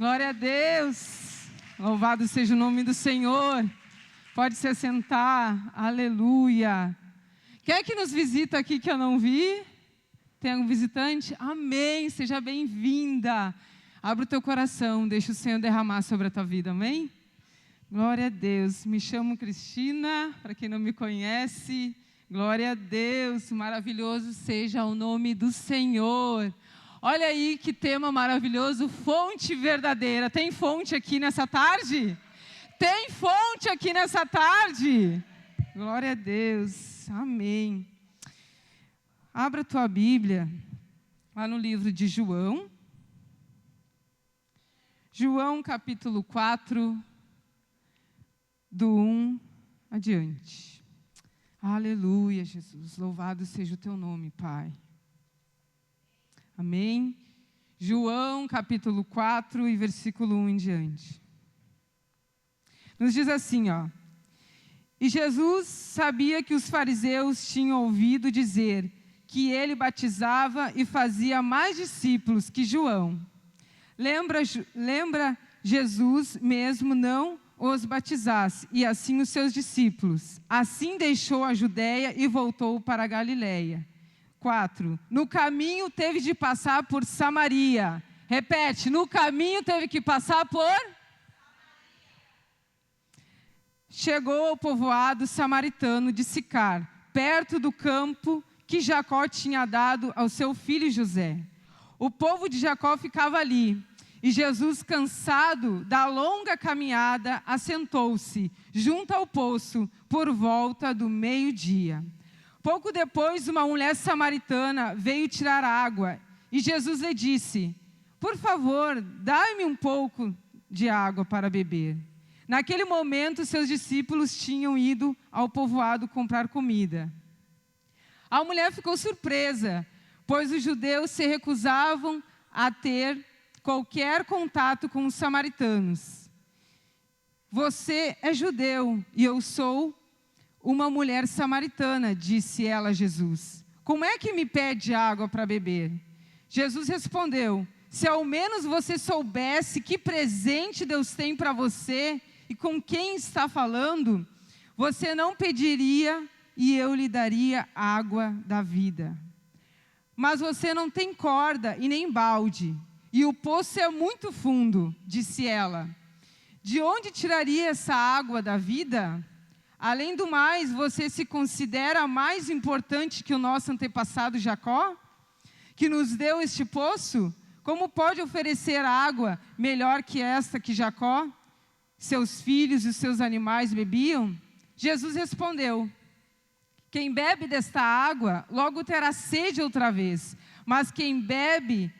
Glória a Deus. Louvado seja o nome do Senhor. Pode se assentar. Aleluia. Quem é que nos visita aqui que eu não vi? Tem algum visitante? Amém. Seja bem-vinda. Abra o teu coração. Deixa o Senhor derramar sobre a tua vida. Amém? Glória a Deus. Me chamo Cristina, para quem não me conhece. Glória a Deus. Maravilhoso seja o nome do Senhor. Olha aí que tema maravilhoso, fonte verdadeira. Tem fonte aqui nessa tarde? Tem fonte aqui nessa tarde? Glória a Deus. Amém. Abra a tua Bíblia, lá no livro de João. João capítulo 4, do 1 adiante. Aleluia, Jesus. Louvado seja o teu nome, Pai. Amém? João, capítulo 4 e versículo 1 em diante. Nos diz assim, ó. E Jesus sabia que os fariseus tinham ouvido dizer que ele batizava e fazia mais discípulos que João. Lembra Jesus mesmo não os batizasse, e assim os seus discípulos. Assim deixou a Judeia e voltou para a Galileia. 4. No caminho teve de passar por Samaria. Repete, no caminho teve que passar por? Chegou ao povoado samaritano de Sicar, perto do campo que Jacó tinha dado ao seu filho José. O povo de Jacó ficava ali, e Jesus, cansado da longa caminhada, assentou-se junto ao poço por volta do meio-dia. Pouco depois, uma mulher samaritana veio tirar água, e Jesus lhe disse: por favor, dá-me um pouco de água para beber. Naquele momento, seus discípulos tinham ido ao povoado comprar comida. A mulher ficou surpresa, pois os judeus se recusavam a ter qualquer contato com os samaritanos. Você é judeu e eu sou uma mulher samaritana, disse ela a Jesus. Como é que me pede água para beber? Jesus respondeu: se ao menos você soubesse que presente Deus tem para você e com quem está falando, você não pediria e eu lhe daria água da vida. Mas você não tem corda e nem balde, e o poço é muito fundo, disse ela. De onde tiraria essa água da vida? Além do mais, você se considera mais importante que o nosso antepassado Jacó, que nos deu este poço? Como pode oferecer água melhor que esta que Jacó, seus filhos e os seus animais bebiam? Jesus respondeu: quem bebe desta água logo terá sede outra vez, mas quem bebe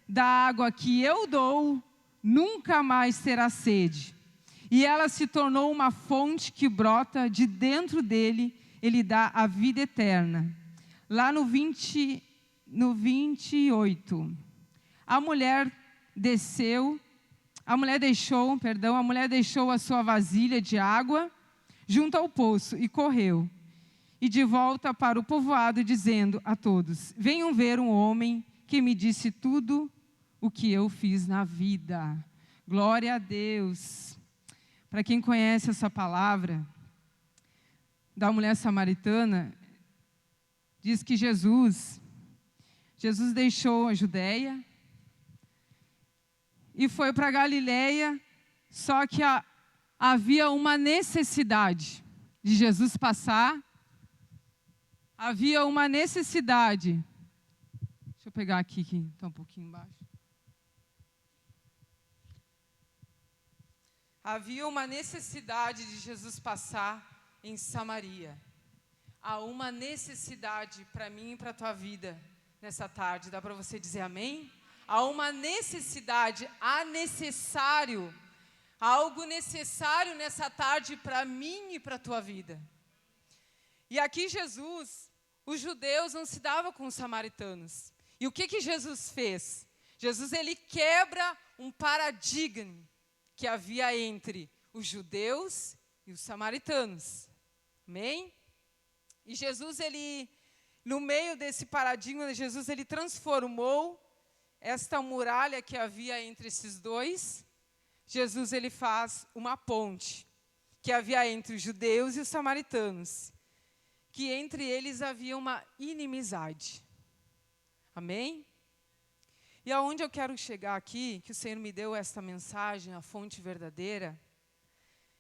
da água que eu dou nunca mais terá sede. E ela se tornou uma fonte que brota de dentro dele, ele dá a vida eterna. Lá no 28, a mulher deixou a sua vasilha de água junto ao poço e correu. E de volta para o povoado, dizendo a todos: venham ver um homem que me disse tudo o que eu fiz na vida. Glória a Deus. Para quem conhece essa palavra da mulher samaritana, diz que Jesus deixou a Judeia e foi para a Galileia, só que havia uma necessidade de Jesus passar. Havia uma necessidade. Deixa eu pegar aqui, que está um pouquinho embaixo. Havia uma necessidade de Jesus passar em Samaria. Há uma necessidade para mim e para a tua vida nessa tarde. Dá para você dizer amém? Há uma necessidade, há necessário, algo necessário nessa tarde para mim e para a tua vida. E aqui Jesus, os judeus não se davam com os samaritanos. E o que Jesus fez? Jesus, ele quebra um paradigma que havia entre os judeus e os samaritanos. Amém? E Jesus, no meio desse paradigma, Jesus, ele transformou esta muralha que havia entre esses dois Jesus ele faz uma ponte que havia entre os judeus e os samaritanos, que entre eles havia uma inimizade. Amém? E aonde eu quero chegar aqui, que o Senhor me deu esta mensagem, a fonte verdadeira,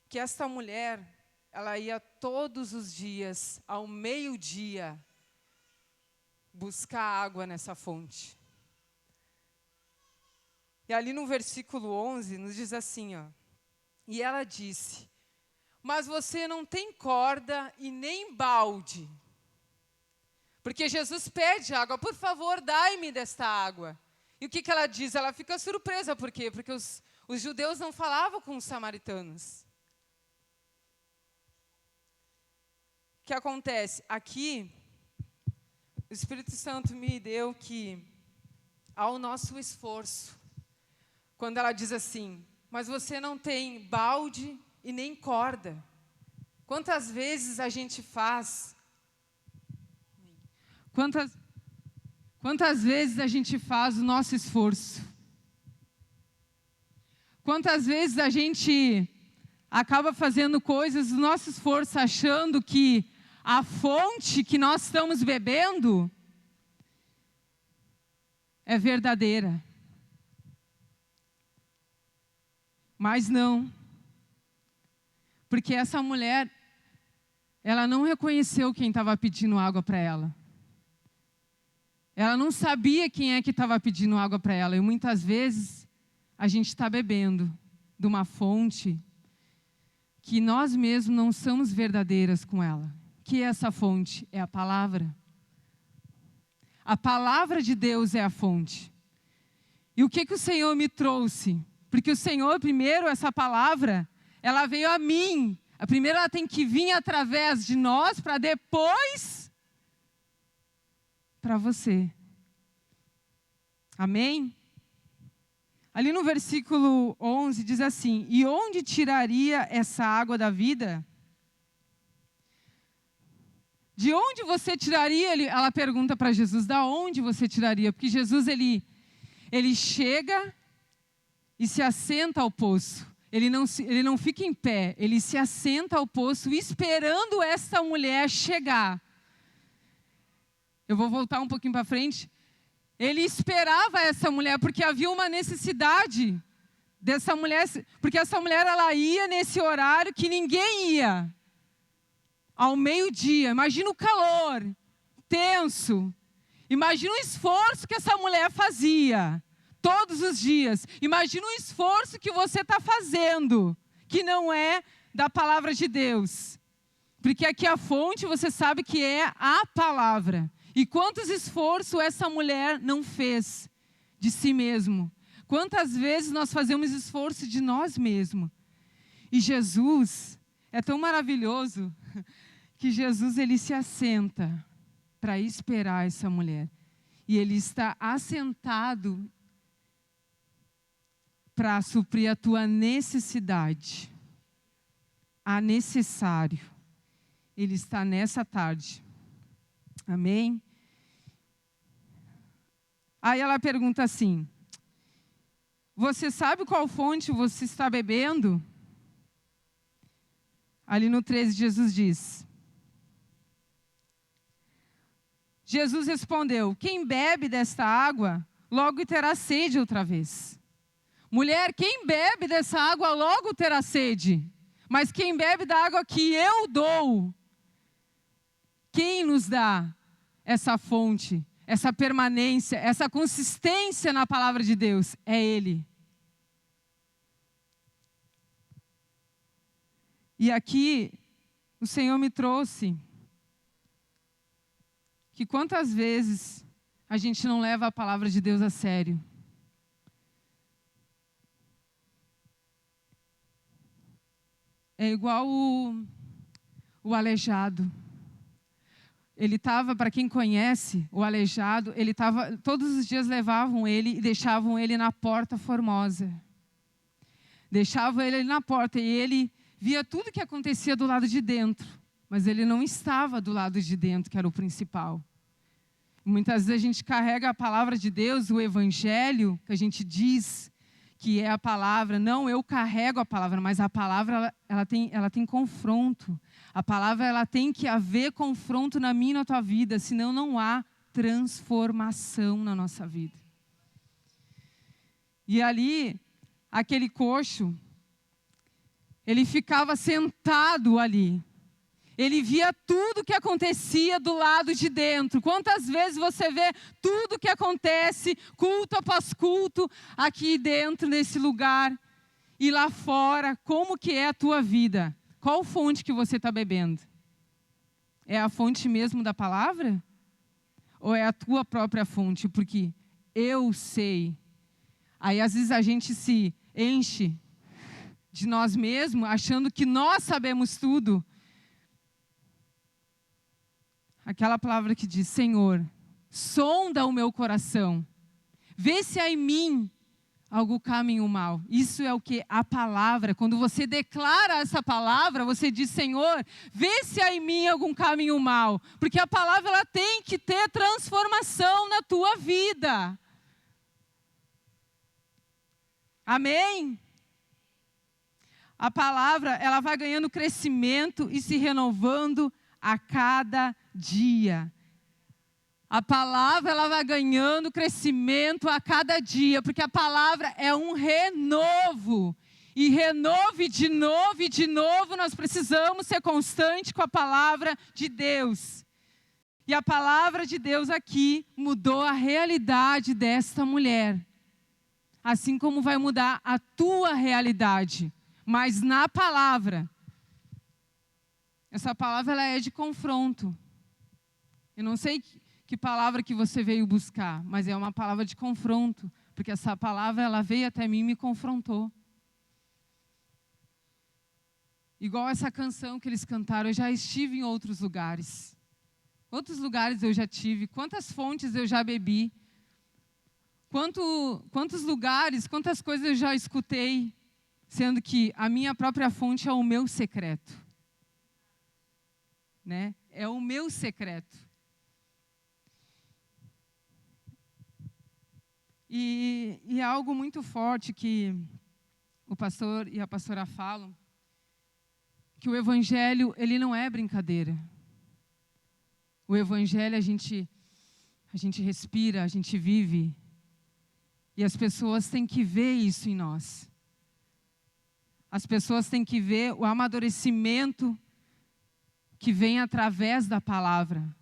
que esta mulher, ela ia todos os dias, ao meio-dia, buscar água nessa fonte. E ali no versículo 11, nos diz assim, ó, e ela disse, mas você não tem corda e nem balde. Porque Jesus pede água, por favor, dai-me desta água. E o que ela diz? Ela fica surpresa, por quê? Porque os judeus não falavam com os samaritanos. O que acontece? Aqui, o Espírito Santo me deu que, ao nosso esforço, quando ela diz assim, mas você não tem balde e nem corda. Quantas vezes a gente faz? Quantas vezes a gente faz o nosso esforço? Quantas vezes a gente acaba fazendo coisas do nosso esforço, achando que a fonte que nós estamos bebendo é verdadeira. Mas não. Porque essa mulher, ela não reconheceu quem estava pedindo água para ela. Ela não sabia quem é que estava pedindo água para ela. E muitas vezes a gente está bebendo de uma fonte que nós mesmos não somos verdadeiras com ela. Que é essa fonte? É a palavra. A palavra de Deus é a fonte. E o que o Senhor me trouxe? Porque o Senhor, primeiro, essa palavra, ela veio a mim. A primeira ela tem que vir através de nós, para depois, para você. Amém? Ali no versículo 11 diz assim, e onde tiraria essa água da vida? De onde você tiraria? Ela pergunta para Jesus, da onde você tiraria? Porque Jesus, ele chega e se assenta ao poço. Ele não fica em pé, ele se assenta ao poço, esperando essa mulher chegar. Eu vou voltar um pouquinho para frente. Ele esperava essa mulher, porque havia uma necessidade dessa mulher, porque essa mulher ela ia nesse horário que ninguém ia. Ao meio-dia, imagina o calor, tenso. Imagina o esforço que essa mulher fazia. Todos os dias. Imagina o esforço que você está fazendo, que não é da palavra de Deus. Porque aqui a fonte, você sabe que é a palavra. E quantos esforços essa mulher não fez de si mesmo? Quantas vezes nós fazemos esforço de nós mesmos? E Jesus é tão maravilhoso que Jesus ele se assenta para esperar essa mulher. E ele está assentado para suprir a tua necessidade. A necessário. Ele está nessa tarde. Amém? Aí ela pergunta assim, você sabe qual fonte você está bebendo? Ali no 13 Jesus diz, Jesus respondeu, quem bebe desta água, logo terá sede outra vez. Mulher, quem bebe dessa água logo terá sede. Mas quem bebe da água que eu dou, quem nos dá essa fonte, essa permanência, essa consistência na palavra de Deus? É Ele. E aqui, o Senhor me trouxe que quantas vezes a gente não leva a palavra de Deus a sério. É igual o aleijado. Ele estava, para quem conhece, o aleijado, ele estava, todos os dias levavam ele e deixavam ele na porta formosa. Deixavam ele na porta e ele via tudo que acontecia do lado de dentro. Mas ele não estava do lado de dentro, que era o principal. Muitas vezes a gente carrega a palavra de Deus, o evangelho, que a gente diz que é a palavra. Não, eu carrego a palavra, mas a palavra ela tem confronto. A palavra ela tem que haver confronto na minha e na tua vida, senão não há transformação na nossa vida. E ali, aquele coxo, ele ficava sentado ali. Ele via tudo que acontecia do lado de dentro. Quantas vezes você vê tudo que acontece, culto após culto, aqui dentro desse lugar e lá fora, como que é a tua vida? Qual fonte que você está bebendo? É a fonte mesmo da palavra? Ou é a tua própria fonte? Porque eu sei. Aí às vezes a gente se enche de nós mesmos, achando que nós sabemos tudo. Aquela palavra que diz, Senhor, sonda o meu coração, vê se há em mim algum caminho mal. Isso é o que? A palavra. Quando você declara essa palavra, você diz, Senhor, vê se há em mim algum caminho mal. Porque a palavra ela tem que ter transformação na tua vida. Amém? A palavra ela vai ganhando crescimento e se renovando a cada dia. A palavra ela vai ganhando crescimento a cada dia, porque a palavra é um renovo. E renove de novo e de novo, nós precisamos ser constantes com a palavra de Deus. E a palavra de Deus aqui mudou a realidade desta mulher. Assim como vai mudar a tua realidade. Mas na palavra, essa palavra ela é de confronto. Eu não sei que palavra que você veio buscar, mas é uma palavra de confronto, porque essa palavra ela veio até mim e me confrontou. Igual essa canção que eles cantaram, eu já estive em outros lugares. Outros lugares eu já tive, quantas fontes eu já bebi, quantos lugares, quantas coisas eu já escutei, sendo que a minha própria fonte é o meu secreto. Né? É o meu secreto. E é algo muito forte que o pastor e a pastora falam, que o evangelho, ele não é brincadeira. O evangelho a gente respira, a gente vive. E as pessoas têm que ver isso em nós. As pessoas têm que ver o amadurecimento que vem através da palavra.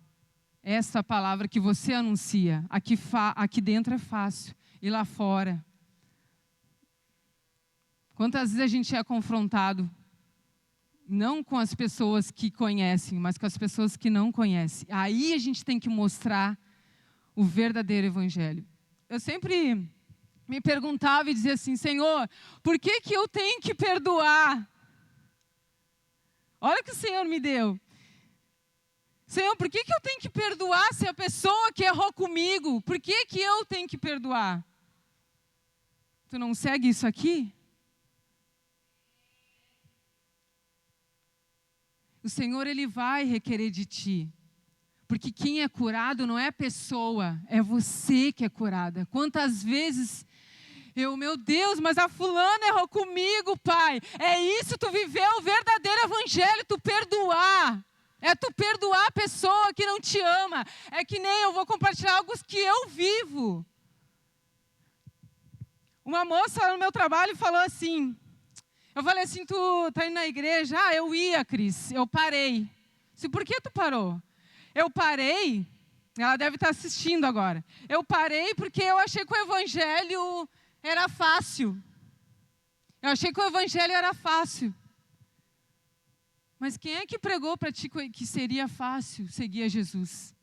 Essa palavra que você anuncia. Aqui dentro é fácil. E lá fora. Quantas vezes a gente é confrontado, não com as pessoas que conhecem, mas com as pessoas que não conhecem. Aí a gente tem que mostrar o verdadeiro evangelho. Eu sempre me perguntava e dizia assim, Senhor, por que eu tenho que perdoar? Olha o que o Senhor me deu. Senhor, por que eu tenho que perdoar se a pessoa que errou comigo? Por que eu tenho que perdoar? Tu não segue isso aqui? O Senhor, Ele vai requerer de ti. Porque quem é curado não é a pessoa, é você que é curada. Quantas vezes meu Deus, mas a fulana errou comigo, Pai. É isso, tu viveu o verdadeiro evangelho, tu perdoar. É tu perdoar a pessoa que não te ama. É que nem eu vou compartilhar algo que eu vivo. Uma moça no meu trabalho falou assim, eu falei assim, tu tá indo na igreja? Ah, eu ia, Cris, eu parei. Disse, por que tu parou? Eu parei, ela deve estar assistindo agora. Eu parei porque eu achei que o evangelho era fácil. Eu achei que o evangelho era fácil. Mas quem é que pregou para ti que seria fácil seguir a Jesus?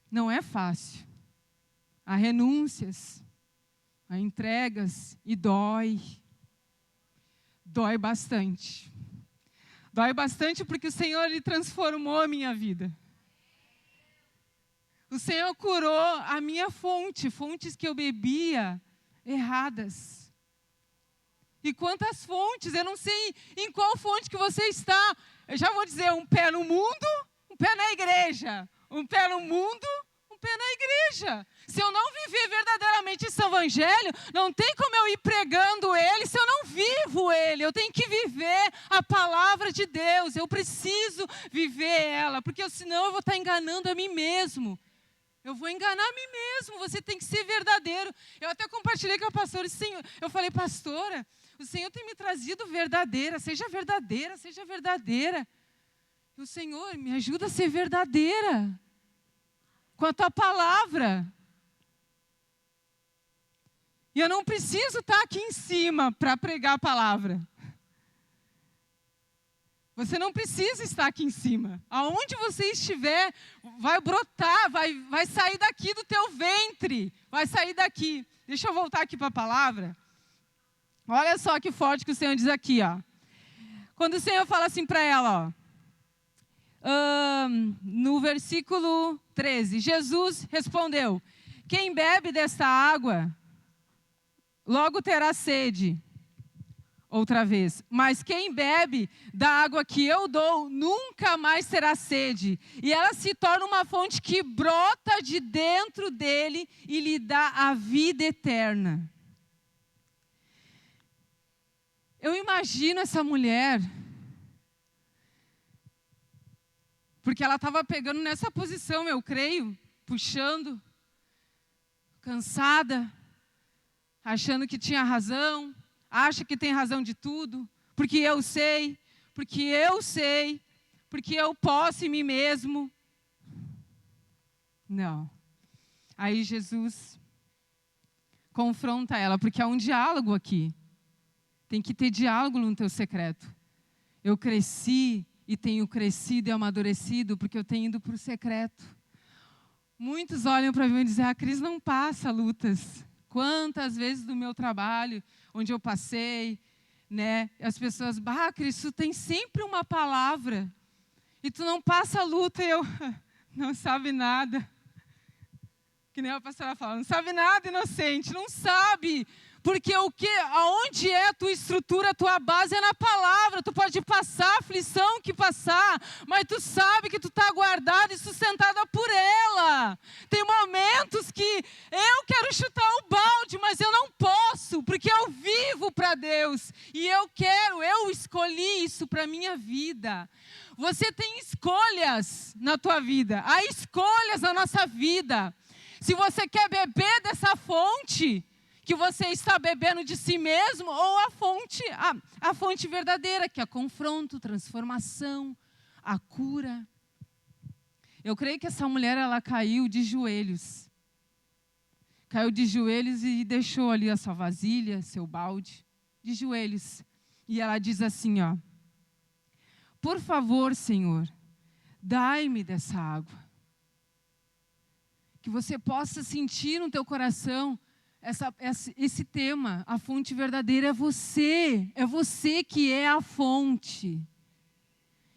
Não é fácil. Há renúncias, há entregas e dói. Dói bastante. Dói bastante porque o Senhor, Ele transformou a minha vida. O Senhor curou a minha fontes que eu bebia erradas. E quantas fontes, eu não sei em qual fonte que você está. Eu já vou dizer, um pé no mundo, um pé na igreja. Um pé no mundo, um romper na igreja. Se eu não viver verdadeiramente esse evangelho, não tem como eu ir pregando ele se eu não vivo ele. Eu tenho que viver a palavra de Deus. Eu preciso viver ela, porque senão eu vou estar enganando a mim mesmo. Eu vou enganar a mim mesmo. Você tem que ser verdadeiro. Eu até compartilhei com a pastora. Eu falei, pastora, o Senhor tem me trazido verdadeira. Seja verdadeira, seja verdadeira. E o Senhor me ajuda a ser verdadeira com a tua palavra. E eu não preciso estar aqui em cima para pregar a palavra. Você não precisa estar aqui em cima. Aonde você estiver, vai brotar, vai sair daqui do teu ventre. Vai sair daqui. Deixa eu voltar aqui para a palavra. Olha só que forte que o Senhor diz aqui, ó. Quando o Senhor fala assim para ela, ó. No versículo 13, Jesus respondeu: quem bebe desta água, logo terá sede. Outra vez, mas quem bebe da água que eu dou, nunca mais terá sede. E ela se torna uma fonte que brota de dentro dele e lhe dá a vida eterna. Eu imagino essa mulher, porque ela estava pegando nessa posição, eu creio, puxando, cansada, achando que tinha razão, acha que tem razão de tudo, porque eu sei, porque eu posso em mim mesmo. Não. Aí Jesus confronta ela, porque há um diálogo aqui. Tem que ter diálogo no teu secreto. Eu cresci e tenho crescido e amadurecido porque eu tenho ido para o secreto. Muitos olham para mim e dizem, a Cris não passa lutas. Quantas vezes do meu trabalho, onde eu passei, né? As pessoas, Cris, tu tem sempre uma palavra. E tu não passa luta e eu, não sabe nada. Que nem a pastora fala, não sabe nada, inocente, não sabe. Porque aonde é a tua estrutura, a tua base é na palavra. Tu pode passar a aflição que passar, mas tu sabe que tu está guardada e sustentada por ela. Tem momentos que eu quero chutar o balde, mas eu não posso, porque eu vivo para Deus. E eu escolhi isso para a minha vida. Você tem escolhas na tua vida, há escolhas na nossa vida. Se você quer beber dessa fonte que você está bebendo de si mesmo, ou a fonte verdadeira, que é confronto, transformação, a cura. Eu creio que essa mulher, ela caiu de joelhos. Caiu de joelhos e deixou ali a sua vasilha, seu balde, de joelhos. E ela diz assim, ó, por favor, Senhor, dai-me dessa água. Que você possa sentir no teu coração esse tema, a fonte verdadeira é você que é a fonte.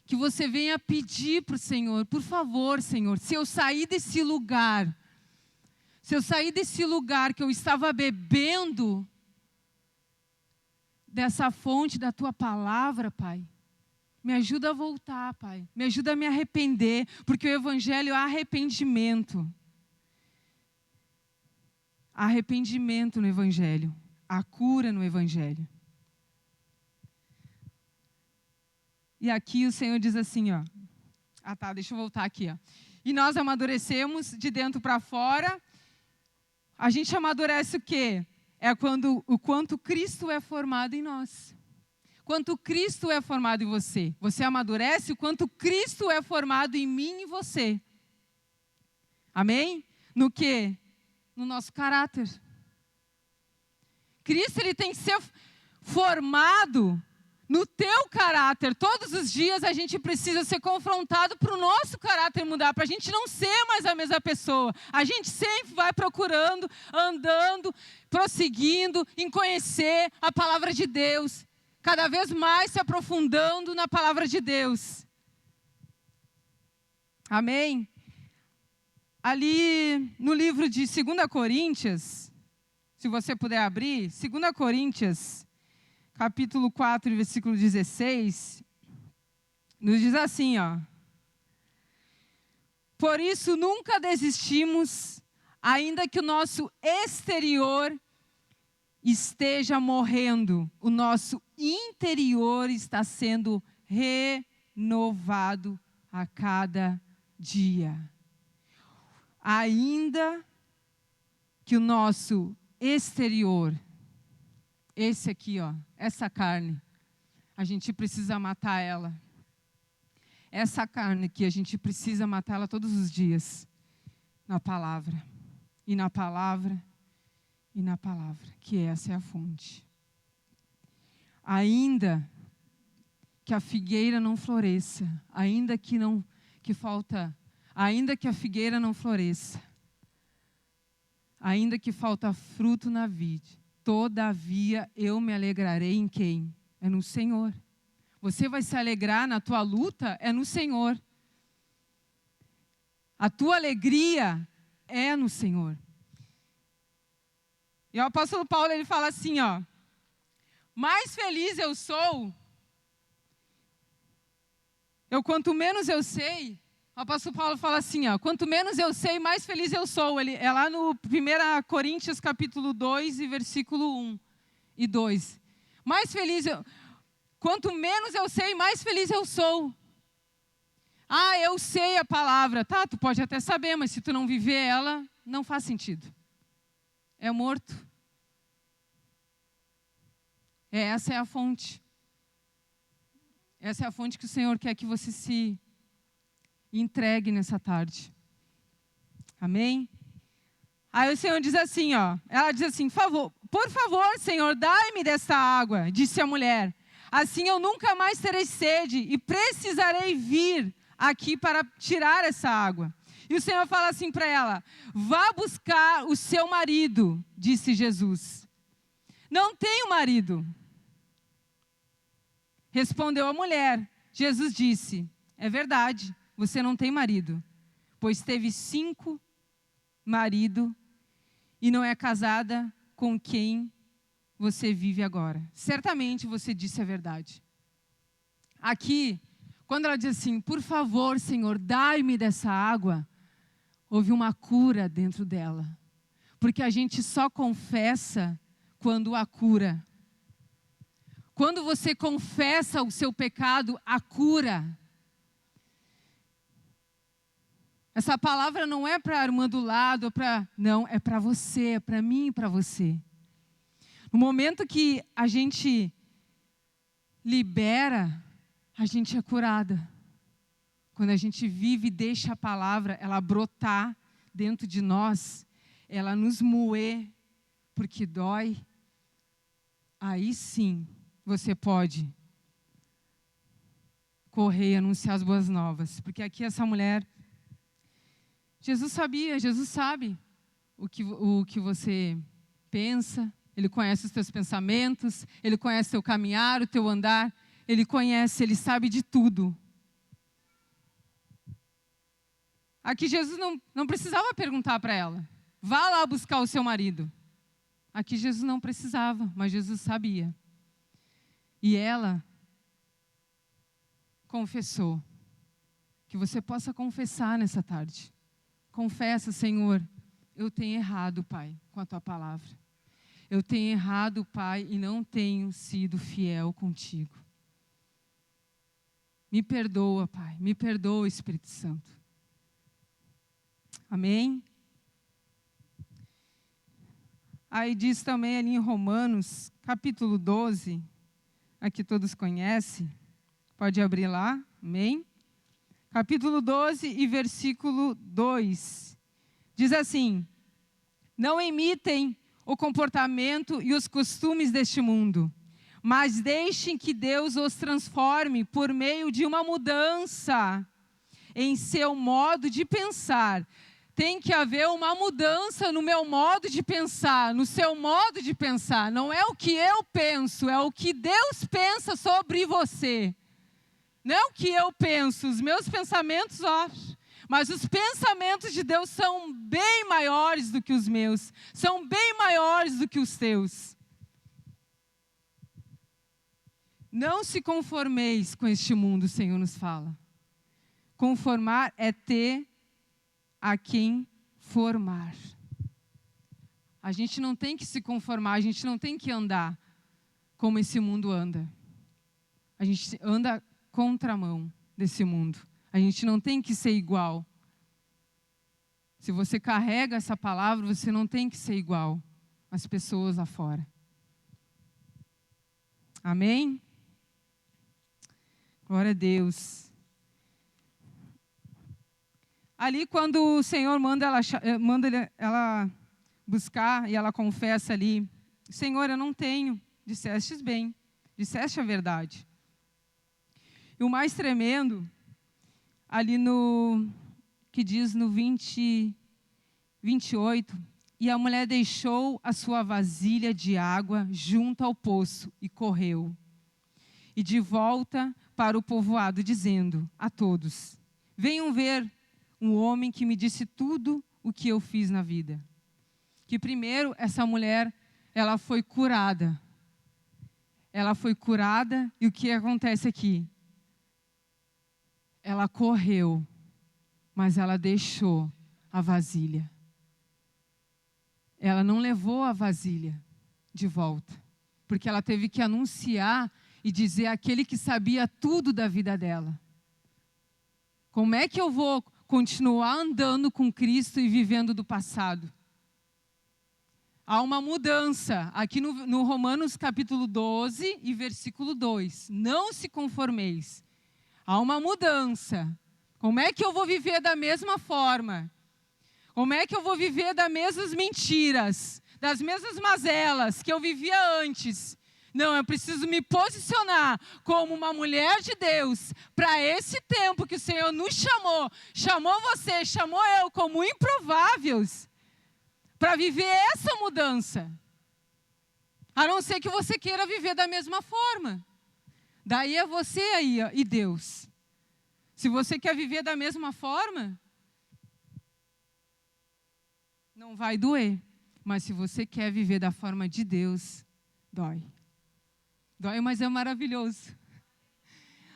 Que você venha pedir para o Senhor, por favor, Senhor, se eu sair desse lugar que eu estava bebendo dessa fonte da Tua palavra, Pai, me ajuda a voltar, Pai, me ajuda a me arrepender, porque o Evangelho é arrependimento. Arrependimento no Evangelho, a cura no Evangelho. E aqui o Senhor diz assim, ó. Deixa eu voltar aqui, ó. E nós amadurecemos de dentro para fora. A gente amadurece o quê? É o quanto Cristo é formado em nós. Quanto Cristo é formado em você. Você amadurece o quanto Cristo é formado em mim e em você. Amém? No quê? No nosso caráter. Cristo, ele tem que ser formado no teu caráter. Todos os dias a gente precisa ser confrontado para o nosso caráter mudar, para a gente não ser mais a mesma pessoa. A gente sempre vai procurando, andando, prosseguindo em conhecer a palavra de Deus, cada vez mais se aprofundando na palavra de Deus. Amém? Ali no livro de 2 Coríntios, se você puder abrir, 2 Coríntios, capítulo 4, versículo 16, nos diz assim, ó. Por isso, nunca desistimos, ainda que o nosso exterior esteja morrendo, o nosso interior está sendo renovado a cada dia. Ainda que o nosso exterior, esse aqui, ó, essa carne, a gente precisa matar ela. Essa carne aqui, a gente precisa matá-la todos os dias, na palavra, e na palavra, e na palavra, que essa é a fonte. Ainda que a figueira não floresça, ainda que a figueira não floresça, ainda que falta fruto na vide, todavia eu me alegrarei em quem? É no Senhor. Você vai se alegrar na tua luta, é no Senhor. A tua alegria é no Senhor. E o apóstolo Paulo, ele fala assim, ó, mais feliz eu sou, quanto menos eu sei, o apóstolo Paulo fala assim, ó, quanto menos eu sei, mais feliz eu sou. É lá no 1 Coríntios capítulo 2 e versículo 1 e 2. Quanto menos eu sei, mais feliz eu sou. Ah, eu sei a palavra. Tá, tu pode até saber, mas se tu não viver ela, não faz sentido. É morto. Essa é a fonte. Essa é a fonte que o Senhor quer que você se entregue nessa tarde. Amém? Aí o Senhor diz assim, ó. Ela diz assim, por favor, Senhor, dai-me desta água, disse a mulher. Assim eu nunca mais terei sede e precisarei vir aqui para tirar essa água. E o Senhor fala assim para ela, vá buscar o seu marido, disse Jesus. Não tenho marido. Respondeu a mulher. Jesus disse, é verdade, você não tem marido, pois teve 5 maridos e não é casada com quem você vive agora. Certamente você disse a verdade. Aqui, quando ela diz assim, por favor, Senhor, dai-me dessa água, houve uma cura dentro dela. Porque a gente só confessa quando há cura. Quando você confessa o seu pecado, há cura. Essa palavra não é para a irmã do lado, não, é para você, é para mim e para você. No momento que a gente libera, a gente é curada. Quando a gente vive e deixa a palavra, ela brotar dentro de nós, ela nos moer, porque dói, aí sim você pode correr e anunciar as boas novas. Porque aqui essa mulher, Jesus sabia, Jesus sabe o que você pensa, Ele conhece os teus pensamentos, Ele conhece o teu caminhar, o teu andar, Ele conhece, Ele sabe de tudo. Aqui Jesus não precisava perguntar para ela, vá lá buscar o seu marido. Aqui Jesus não precisava, mas Jesus sabia. E ela confessou. Que você possa confessar nessa tarde. Confessa, Senhor, eu tenho errado, Pai, com a Tua palavra. Eu tenho errado, Pai, e não tenho sido fiel contigo. Me perdoa, Pai, me perdoa, Espírito Santo. Amém? Aí diz também ali em Romanos, capítulo 12, aqui todos conhecem, pode abrir lá, amém? Capítulo 12 e versículo 2, diz assim, não imitem o comportamento e os costumes deste mundo, mas deixem que Deus os transforme por meio de uma mudança em seu modo de pensar. Tem que haver uma mudança no meu modo de pensar, no seu modo de pensar. Não é o que eu penso, é o que Deus pensa sobre você. Não é o que eu penso, os meus pensamentos, mas os pensamentos de Deus são bem maiores do que os meus, são bem maiores do que os teus. Não se conformeis com este mundo, o Senhor nos fala. Conformar é ter a quem formar. A gente não tem que se conformar, a gente não tem que andar como esse mundo anda. A gente anda contramão desse mundo. A gente não tem que ser igual. Se você carrega essa palavra, você não tem que ser igual às pessoas lá fora. Amém? Glória a Deus. Ali, quando o Senhor manda ela buscar, e ela confessa ali, Senhor, eu não tenho. Dissestes bem, disseste a verdade. E o mais tremendo, ali que diz no 28, e a mulher deixou a sua vasilha de água junto ao poço e correu. E de volta para o povoado, dizendo a todos, venham ver um homem que me disse tudo o que eu fiz na vida. Que primeiro, essa mulher, ela foi curada. Ela foi curada, e o que acontece aqui? Ela correu, mas ela deixou a vasilha. Ela não levou a vasilha de volta, porque ela teve que anunciar e dizer àquele que sabia tudo da vida dela. Como é que eu vou continuar andando com Cristo e vivendo do passado? Há uma mudança aqui no Romanos capítulo 12 e versículo 2. Não se conformeis. Há uma mudança. Como é que eu vou viver da mesma forma? Como é que eu vou viver das mesmas mentiras, das mesmas mazelas que eu vivia antes? Não, eu preciso me posicionar como uma mulher de Deus para esse tempo que o Senhor nos chamou. Chamou você, chamou eu como improváveis. Para viver essa mudança. A não ser que você queira viver da mesma forma. Daí é você aí e Deus. Se você quer viver da mesma forma, não vai doer. Mas se você quer viver da forma de Deus, dói. Dói, mas é maravilhoso.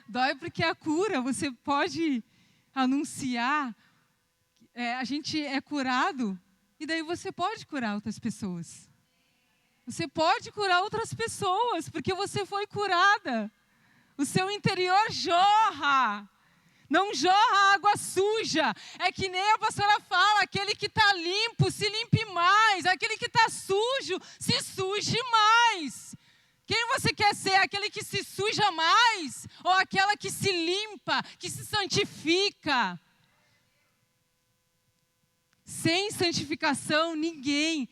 Dói porque é a cura, você pode anunciar. A gente é curado. E daí você pode curar outras pessoas. Você pode curar outras pessoas, porque você foi curada. O seu interior jorra. Não jorra água suja. É que nem a pastora fala, aquele que está limpo, se limpe mais. Aquele que está sujo, se suje mais. Quem você quer ser? Aquele que se suja mais? Ou aquela que se limpa, que se santifica? Sem santificação,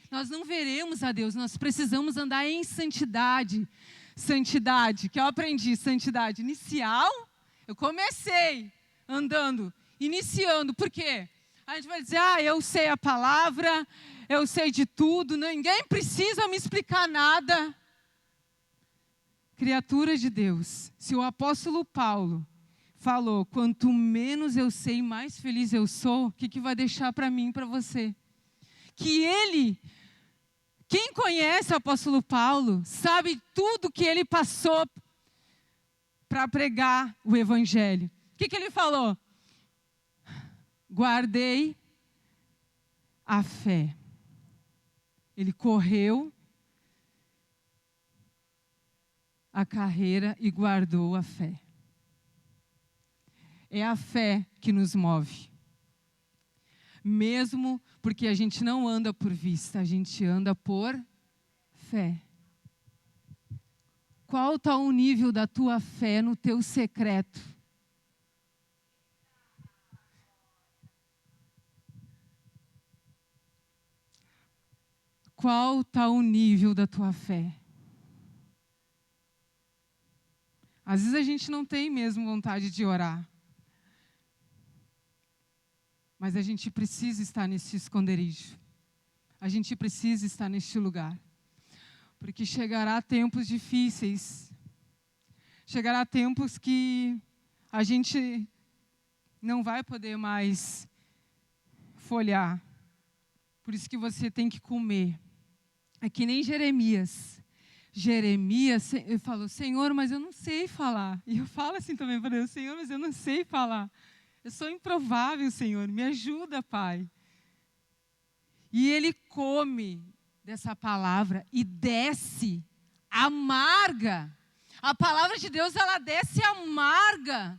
nós não veremos a Deus. Nós precisamos andar em santidade. Santidade, que eu aprendi, santidade inicial. Eu comecei andando, iniciando. Por quê? A gente vai dizer, eu sei a palavra, eu sei de tudo. Ninguém precisa me explicar nada. Criatura de Deus, se o apóstolo Paulo falou, quanto menos eu sei, mais feliz eu sou, o que vai deixar para mim e para você? Que quem conhece o apóstolo Paulo, sabe tudo que ele passou para pregar o evangelho. O que ele falou? Guardei a fé. Ele correu a carreira e guardou a fé. É a fé que nos move. Mesmo porque a gente não anda por vista, a gente anda por fé. Qual está o nível da tua fé no teu secreto? Qual está o nível da tua fé? Às vezes a gente não tem mesmo vontade de orar. Mas a gente precisa estar nesse esconderijo. A gente precisa estar neste lugar. Porque chegará tempos difíceis. Chegará tempos que a gente não vai poder mais folhear. Por isso que você tem que comer. É que nem Jeremias. Jeremias falou, Senhor, mas eu não sei falar. E eu falo assim também para Deus, Senhor, mas eu não sei falar. Eu sou improvável, Senhor, me ajuda, Pai. E ele come dessa palavra e desce amarga. A palavra de Deus, ela desce amarga.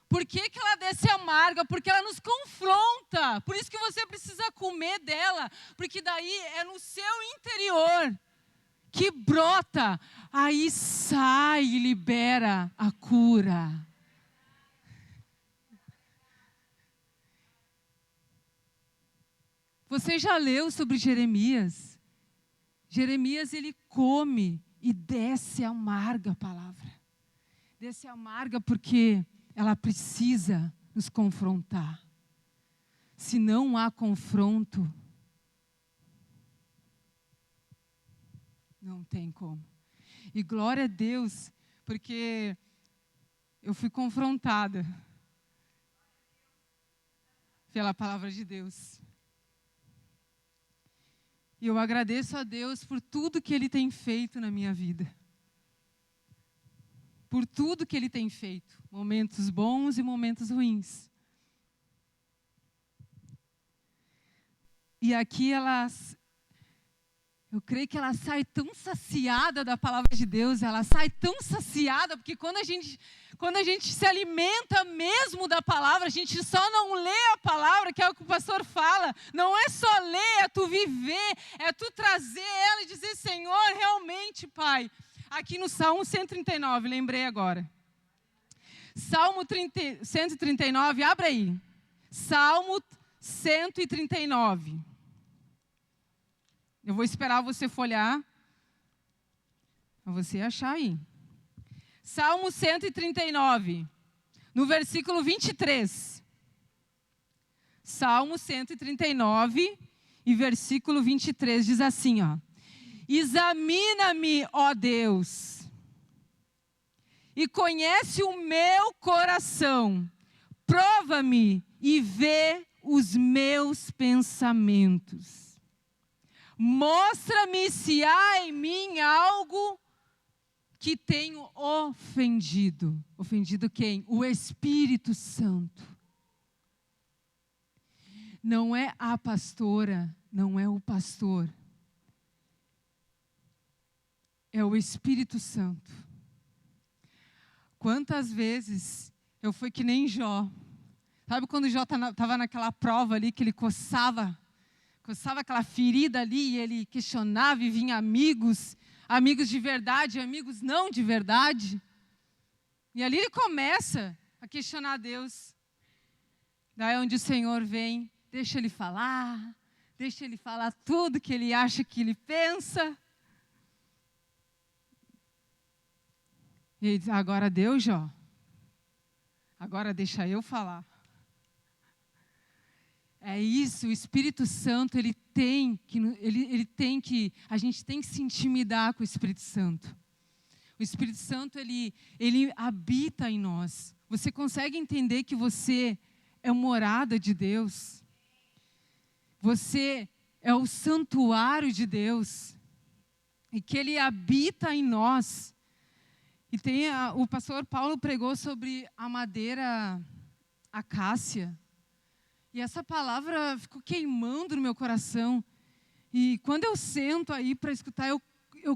Por que que ela desce amarga? Porque ela nos confronta. Por isso que você precisa comer dela. Porque daí é no seu interior que brota. Aí sai e libera a cura. Você já leu sobre Jeremias? Jeremias, ele come e desce amarga a palavra. Desce amarga porque ela precisa nos confrontar. Se não há confronto, não tem como. E glória a Deus, porque eu fui confrontada pela palavra de Deus. E eu agradeço a Deus por tudo que Ele tem feito na minha vida. Por tudo que Ele tem feito. Momentos bons e momentos ruins. E aqui eu creio que ela sai tão saciada da palavra de Deus. Ela sai tão saciada, porque quando a gente se alimenta mesmo da palavra, a gente só não lê a palavra, que é o que o pastor fala. Não é só ler, é tu viver, é tu trazer ela e dizer, Senhor, realmente, Pai. Aqui no Salmo 139, lembrei agora. Salmo 139, abre aí. Salmo 139. Eu vou esperar você folhear, para você achar aí. Salmo 139, no versículo 23. Salmo 139 e versículo 23 diz assim, ó. Examina-me, ó Deus, e conhece o meu coração. Prova-me e vê os meus pensamentos. Mostra-me se há em mim algo que tenho ofendido. Ofendido quem? O Espírito Santo. Não é a pastora, não é o pastor. É o Espírito Santo. Quantas vezes eu fui que nem Jó. Sabe quando Jó estava naquela prova ali que ele coçava aquela ferida ali e ele questionava e vinha amigos de verdade, amigos não de verdade. E ali ele começa a questionar Deus. Daí onde o Senhor vem, deixa ele falar tudo que ele acha que ele pensa. E ele diz, agora deu, Jó. Agora deixa eu falar. É isso, o Espírito Santo, a gente tem que se intimidar com o Espírito Santo. O Espírito Santo, ele habita em nós. Você consegue entender que você é morada de Deus? Você é o santuário de Deus. E que Ele habita em nós. E o pastor Paulo pregou sobre a madeira acácia. E essa palavra ficou queimando no meu coração. E quando eu sento aí para escutar, eu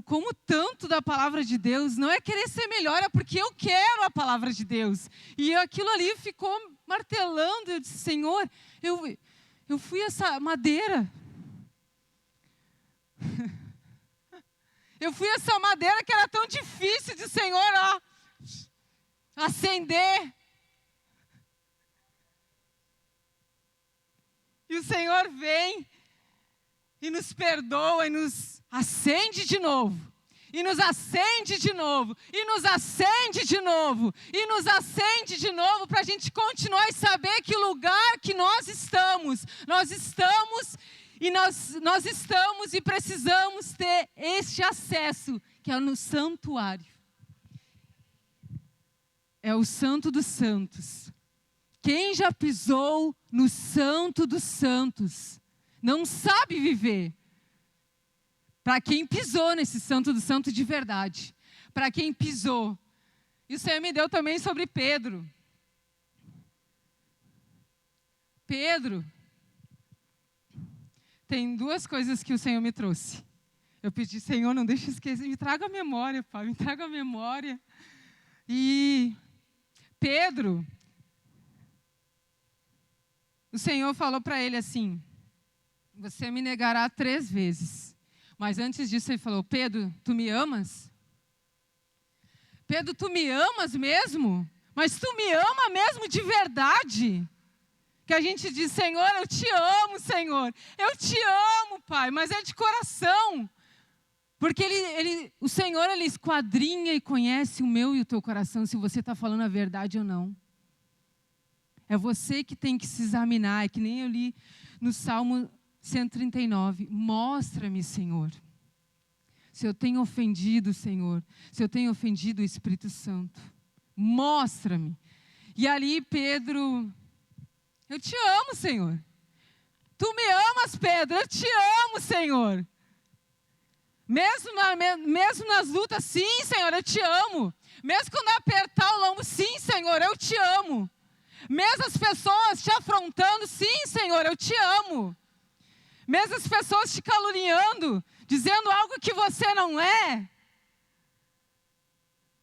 como tanto da palavra de Deus. Não é querer ser melhor, é porque eu quero a palavra de Deus. E aquilo ali ficou martelando. Eu disse, Senhor, eu fui essa madeira. Eu fui essa madeira que era tão difícil de, Senhor, acender. E o Senhor vem e nos perdoa e nos acende de novo. E nos acende de novo. E nos acende de novo. E nos acende de novo para a gente continuar e saber que lugar que nós estamos. Nós estamos e precisamos ter este acesso, que é no santuário. É o Santo dos Santos. Quem já pisou no Santo dos Santos não sabe viver. Para quem pisou nesse Santo dos Santos de verdade. Para quem pisou. E o Senhor me deu também sobre Pedro. Pedro, tem duas coisas que o Senhor me trouxe. Eu pedi, Senhor, não deixe eu esquecer, me traga a memória, Pai, me traga a memória. E Pedro, o Senhor falou para ele assim, você me negará 3 vezes. Mas antes disso ele falou, Pedro, tu me amas? Pedro, tu me amas mesmo? Mas tu me ama mesmo de verdade? Que a gente diz, Senhor, eu te amo, Senhor. Eu te amo, Pai, mas é de coração. Porque o Senhor, Ele esquadrinha e conhece o meu e o teu coração, se você está falando a verdade ou não. É você que tem que se examinar, é que nem eu li no Salmo 139. Mostra-me, Senhor, se eu tenho ofendido, Senhor, se eu tenho ofendido o Espírito Santo. Mostra-me. E ali Pedro, eu te amo, Senhor. Tu me amas, Pedro, eu te amo, Senhor. Mesmo nas lutas, sim, Senhor, eu te amo. Mesmo quando apertar o lombo, sim, Senhor, eu te amo. Mesmo as pessoas te afrontando, sim, Senhor, eu te amo. Mesmo as pessoas te caluniando, dizendo algo que você não é.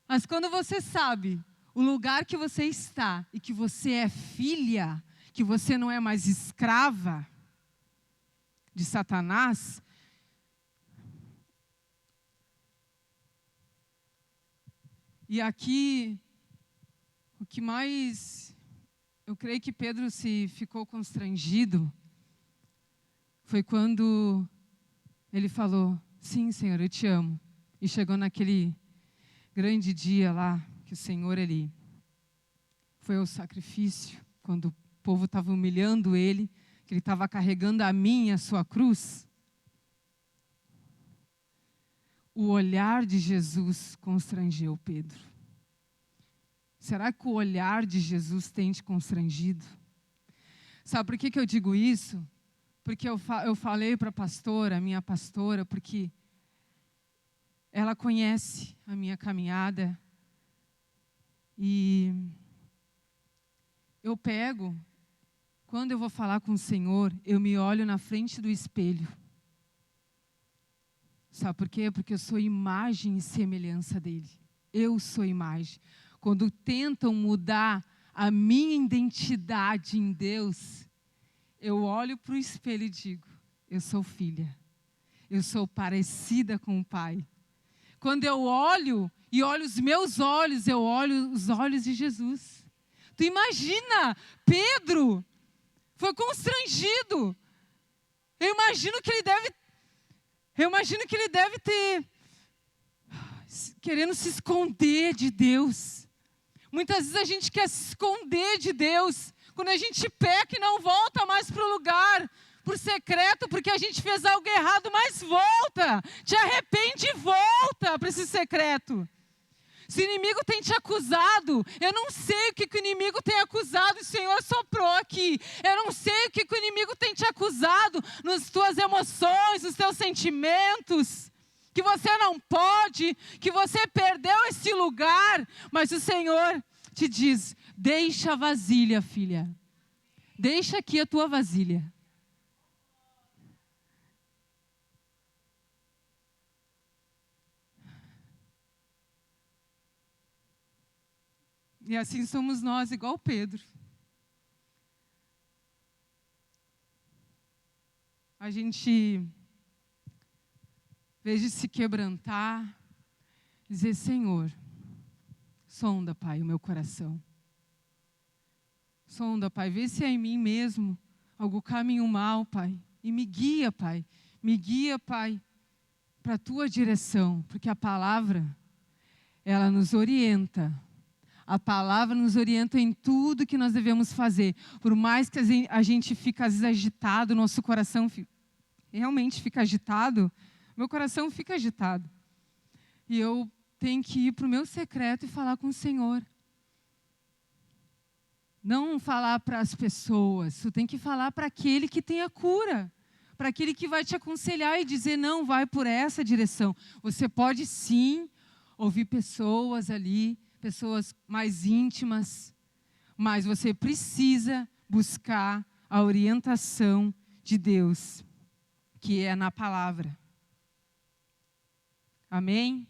Mas quando você sabe o lugar que você está e que você é filha, que você não é mais escrava de Satanás, e aqui, o que mais, eu creio que Pedro se ficou constrangido, foi quando ele falou, sim, Senhor, eu te amo. E chegou naquele grande dia lá, que o Senhor, Ele foi ao sacrifício, quando o povo estava humilhando Ele, que Ele estava carregando a minha, a sua cruz. O olhar de Jesus constrangeu Pedro. Será que o olhar de Jesus tem te constrangido? Sabe por que eu digo isso? Porque eu falei para a pastora, minha pastora, porque ela conhece a minha caminhada. E eu pego, quando eu vou falar com o Senhor, eu me olho na frente do espelho. Sabe por quê? Porque eu sou imagem e semelhança dele. Eu sou imagem. Quando tentam mudar a minha identidade em Deus, eu olho para o espelho e digo, eu sou filha. Eu sou parecida com o Pai. Quando eu olho e olho os meus olhos, eu olho os olhos de Jesus. Tu imagina, Pedro foi constrangido. Eu imagino que ele deve ter querendo se esconder de Deus. Muitas vezes a gente quer se esconder de Deus. Quando a gente peca e não volta mais para o lugar, por secreto, porque a gente fez algo errado, mas volta, te arrepende e volta para esse secreto. Se o inimigo tem te acusado, eu não sei o que o inimigo tem acusado, o Senhor soprou aqui. Eu não sei o que o inimigo tem te acusado nas tuas emoções, nos teus sentimentos, que você não pode, que você perdeu esse lugar, mas o Senhor te diz, deixa a vasilha, filha. Deixa aqui a tua vasilha. E assim somos nós, igual Pedro. A gente, em vez de se quebrantar, dizer, Senhor, sonda, Pai, o meu coração. Sonda, Pai, vê se é em mim mesmo algum caminho mal, Pai. E me guia, Pai. Me guia, Pai, para a Tua direção. Porque a palavra, ela nos orienta. A palavra nos orienta em tudo que nós devemos fazer. Por mais que a gente fique às vezes agitado, nosso coração realmente fica agitado, meu coração fica agitado. E eu tenho que ir para o meu secreto e falar com o Senhor. Não falar para as pessoas, tu tem que falar para aquele que tem a cura. Para aquele que vai te aconselhar e dizer, não, vai por essa direção. Você pode sim ouvir pessoas ali, pessoas mais íntimas, mas você precisa buscar a orientação de Deus, que é na palavra. Amém?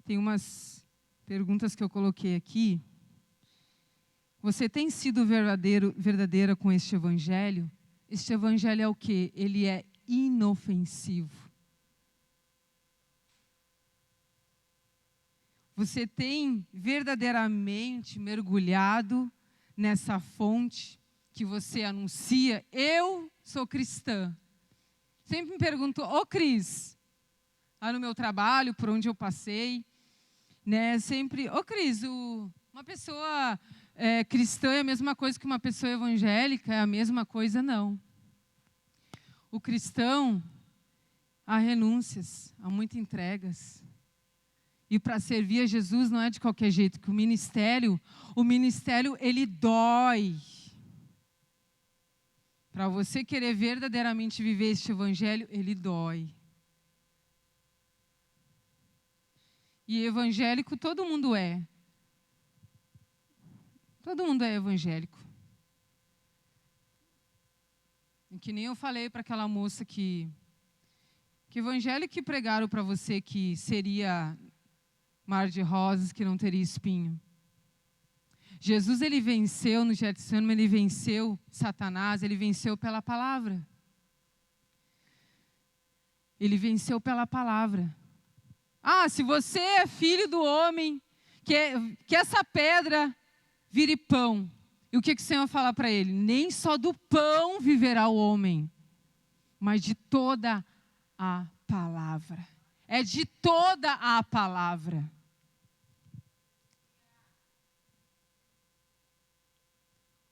Tem umas perguntas que eu coloquei aqui. Você tem sido verdadeira com este evangelho? Este evangelho é o quê? Ele é inofensivo. Você tem verdadeiramente mergulhado nessa fonte que você anuncia? Eu sou cristã. Sempre me pergunto, Cris, lá no meu trabalho, por onde eu passei, né? Sempre, Cris, uma pessoa cristã é a mesma coisa que uma pessoa evangélica? É a mesma coisa? Não. O cristão, há renúncias, há muitas entregas. E para servir a Jesus não é de qualquer jeito, que o ministério ele dói. Para você querer verdadeiramente viver este evangelho, ele dói. E evangélico todo mundo é. Todo mundo é evangélico. E que nem eu falei para aquela moça que evangelho que pregaram para você que seria mar de rosas, que não teria espinho. Jesus, ele venceu no Getsemane, ele venceu Satanás, ele venceu pela palavra. Ele venceu pela palavra. Se você é filho do homem, que essa pedra vire pão. E o que o Senhor vai falar para ele? Nem só do pão viverá o homem, mas de toda a palavra. É de toda a palavra.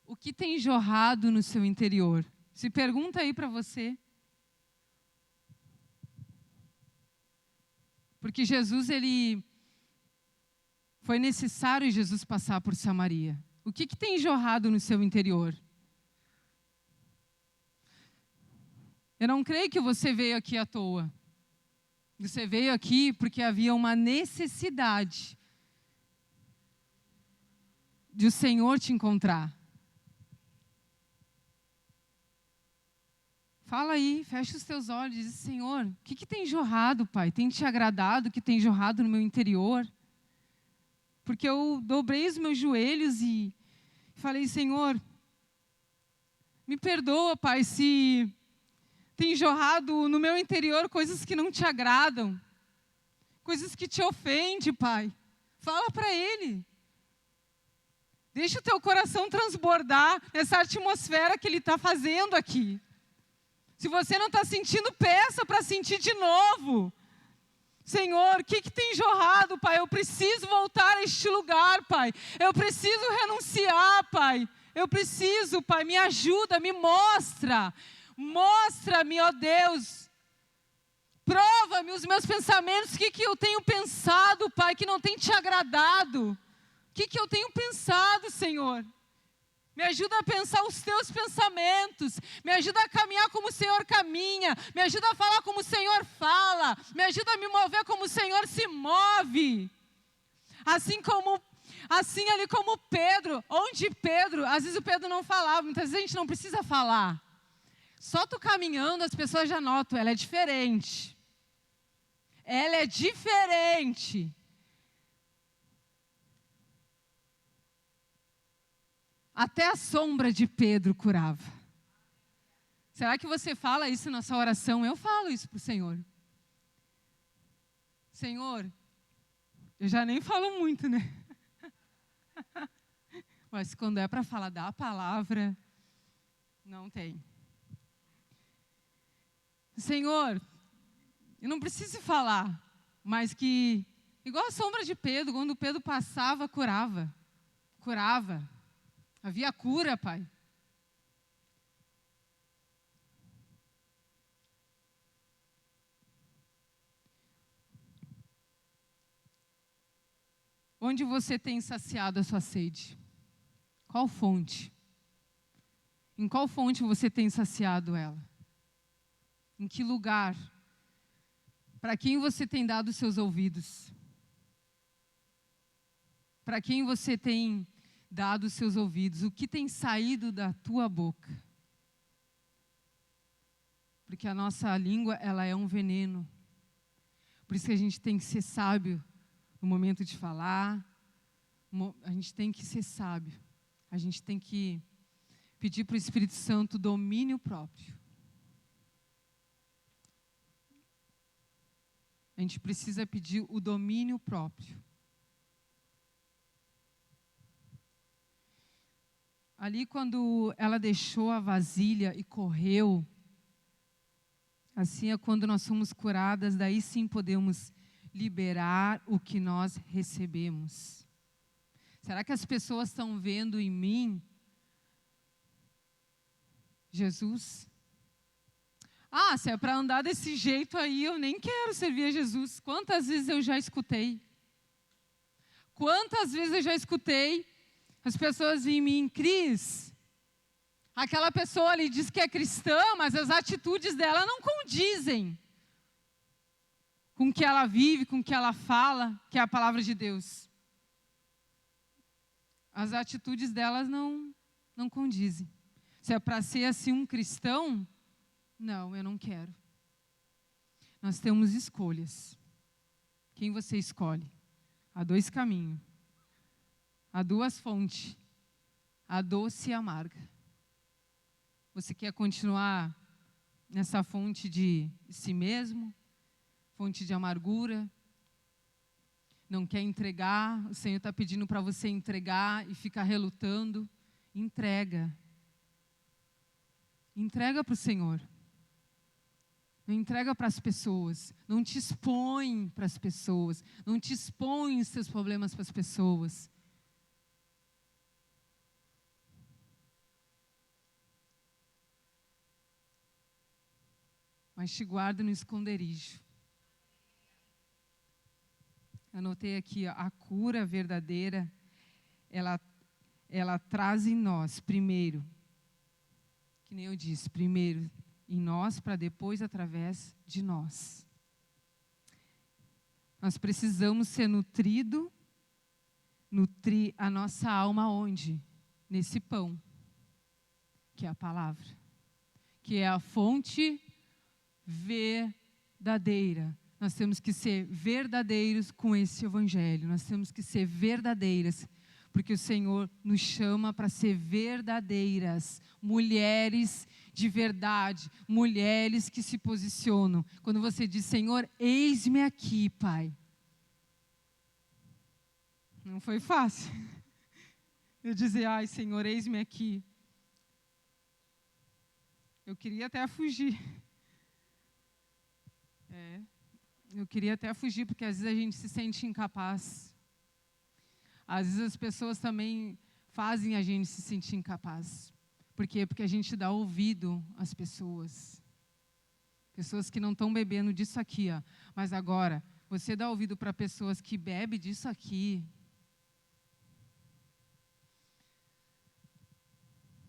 O que tem jorrado no seu interior? Se pergunta aí para você. Porque foi necessário Jesus passar por Samaria. O que tem jorrado no seu interior? Eu não creio que você veio aqui à toa. Você veio aqui porque havia uma necessidade de o Senhor te encontrar. Fala aí, fecha os teus olhos e diz, Senhor, o que tem jorrado, Pai? Tem te agradado, o que tem jorrado no meu interior? Porque eu dobrei os meus joelhos e falei, Senhor, me perdoa, Pai, se tem jorrado no meu interior coisas que não te agradam, coisas que te ofendem, Pai. Fala para Ele. Deixa o teu coração transbordar nessa atmosfera que Ele está fazendo aqui. Se você não está sentindo, peça para sentir de novo. Senhor, o que tem jorrado, Pai? Eu preciso voltar a este lugar, Pai. Eu preciso renunciar, Pai. Eu preciso, Pai, me ajuda, me mostra. Mostra-me, ó Deus. Prova-me os meus pensamentos. O que eu tenho pensado, Pai, que não tem te agradado? O que eu tenho pensado, Senhor? Me ajuda a pensar os teus pensamentos. Me ajuda a caminhar como o Senhor caminha. Me ajuda a falar como o Senhor fala. Me ajuda a me mover como o Senhor se move. Assim ali como Pedro. Onde Pedro, às vezes o Pedro não falava. Muitas vezes a gente não precisa falar. Só tu caminhando, as pessoas já notam. Ela é diferente. Ela é diferente. Até a sombra de Pedro curava. Será que você fala isso na sua oração? Eu falo isso para o Senhor. Senhor, eu já nem falo muito, né? Mas quando é para falar da palavra, não tem. Senhor, eu não preciso falar, mas que, igual a sombra de Pedro, quando Pedro passava, curava. Curava. Havia cura, Pai. Onde você tem saciado a sua sede? Qual fonte? Em qual fonte você tem saciado ela? Em que lugar? Para quem você tem dado seus ouvidos? Para quem você tem dado os seus ouvidos, o que tem saído da tua boca. Porque a nossa língua, ela é um veneno. Por isso que a gente tem que ser sábio no momento de falar. A gente tem que ser sábio. A gente tem que pedir para o Espírito Santo domínio próprio. A gente precisa pedir o domínio próprio. Ali, quando ela deixou a vasilha e correu, assim é quando nós somos curadas, daí sim podemos liberar o que nós recebemos. Será que as pessoas estão vendo em mim Jesus? Ah, se é para andar desse jeito aí, eu nem quero servir a Jesus. Quantas vezes eu já escutei? Quantas vezes eu já escutei as pessoas em mim, Cris, aquela pessoa ali diz que é cristã, mas as atitudes dela não condizem com o que ela vive, com o que ela fala, que é a palavra de Deus. As atitudes delas não condizem. Se é para ser assim um cristão, não, eu não quero. Nós temos escolhas. Quem você escolhe? Há dois caminhos. Há duas fontes. A doce e a amarga. Você quer continuar nessa fonte de si mesmo? Fonte de amargura? Não quer entregar? O Senhor está pedindo para você entregar e ficar relutando? Entrega. Entrega para o Senhor. Não entrega para as pessoas. Não te expõe para as pessoas. Não te expõe os seus problemas para as pessoas. Mas te guarda no esconderijo. Anotei aqui, ó, a cura verdadeira, ela traz em nós, primeiro, que nem eu disse, primeiro em nós, para depois através de nós. Nós precisamos ser nutrir a nossa alma onde? Nesse pão, que é a palavra, que é a fonte verdadeira. Nós temos que ser verdadeiros com esse evangelho. Nós temos que ser verdadeiras, porque o Senhor nos chama para ser verdadeiras, mulheres de verdade, mulheres que se posicionam. Quando você diz, Senhor, eis-me aqui, Pai. Não foi fácil. Eu dizer, ai, Senhor, eis-me aqui. Eu queria até fugir. Eu queria até fugir, porque às vezes a gente se sente incapaz. Às vezes as pessoas também fazem a gente se sentir incapaz. Por quê? Porque a gente dá ouvido às pessoas. Pessoas que não estão bebendo disso aqui, ó. Mas agora, você dá ouvido para pessoas que bebem disso aqui.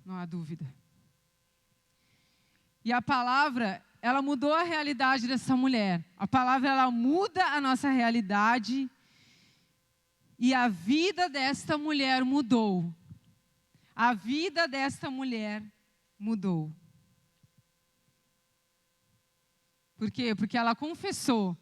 Não há dúvida. E a palavra, ela mudou a realidade dessa mulher. A palavra, ela muda a nossa realidade. E a vida desta mulher mudou. A vida desta mulher mudou. Por quê? Porque ela confessou.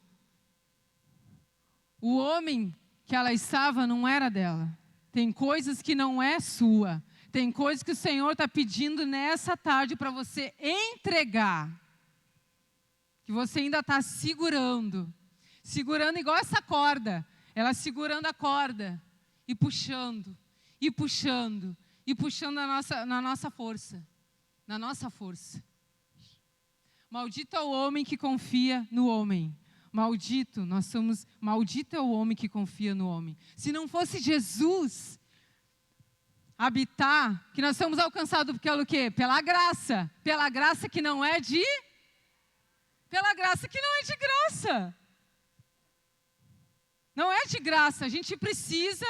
O homem que ela estava não era dela. Tem coisas que não é sua. Tem coisas que o Senhor está pedindo nessa tarde para você entregar. Que você ainda está segurando. Segurando igual essa corda. Ela segurando a corda. E puxando. E puxando. E puxando na nossa força. Na nossa força. Maldito é o homem que confia no homem. Maldito é o homem que confia no homem. Se não fosse Jesus habitar, que nós somos alcançados pelo quê? Pela graça. Pela graça que não é de... Pela graça que não é de graça. Não é de graça. A gente precisa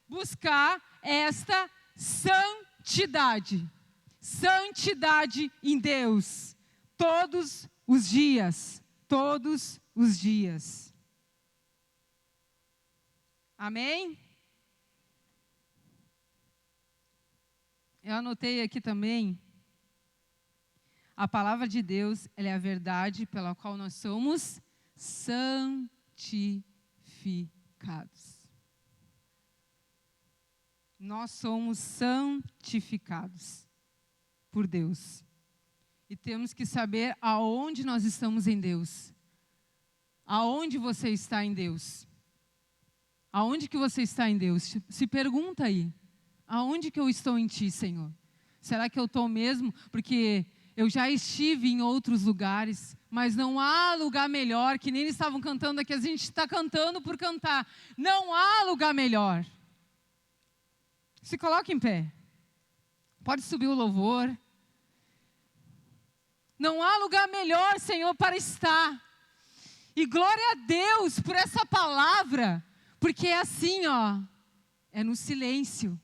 buscar esta santidade. Santidade em Deus. Todos os dias. Todos os dias. Amém? Eu anotei aqui também, a palavra de Deus, ela é a verdade pela qual nós somos santificados. Nós somos santificados por Deus. E temos que saber aonde nós estamos em Deus. Aonde você está em Deus? Aonde que você está em Deus? Se pergunta aí. Aonde que eu estou em Ti, Senhor? Será que eu estou mesmo? Porque eu já estive em outros lugares, mas não há lugar melhor, que nem eles estavam cantando aqui, a gente está cantando por cantar. Não há lugar melhor. Se coloque em pé. Pode subir o louvor. Não há lugar melhor, Senhor, para estar. E glória a Deus por essa palavra, porque é assim, ó, é no silêncio.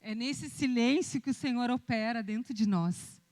É nesse silêncio que o Senhor opera dentro de nós.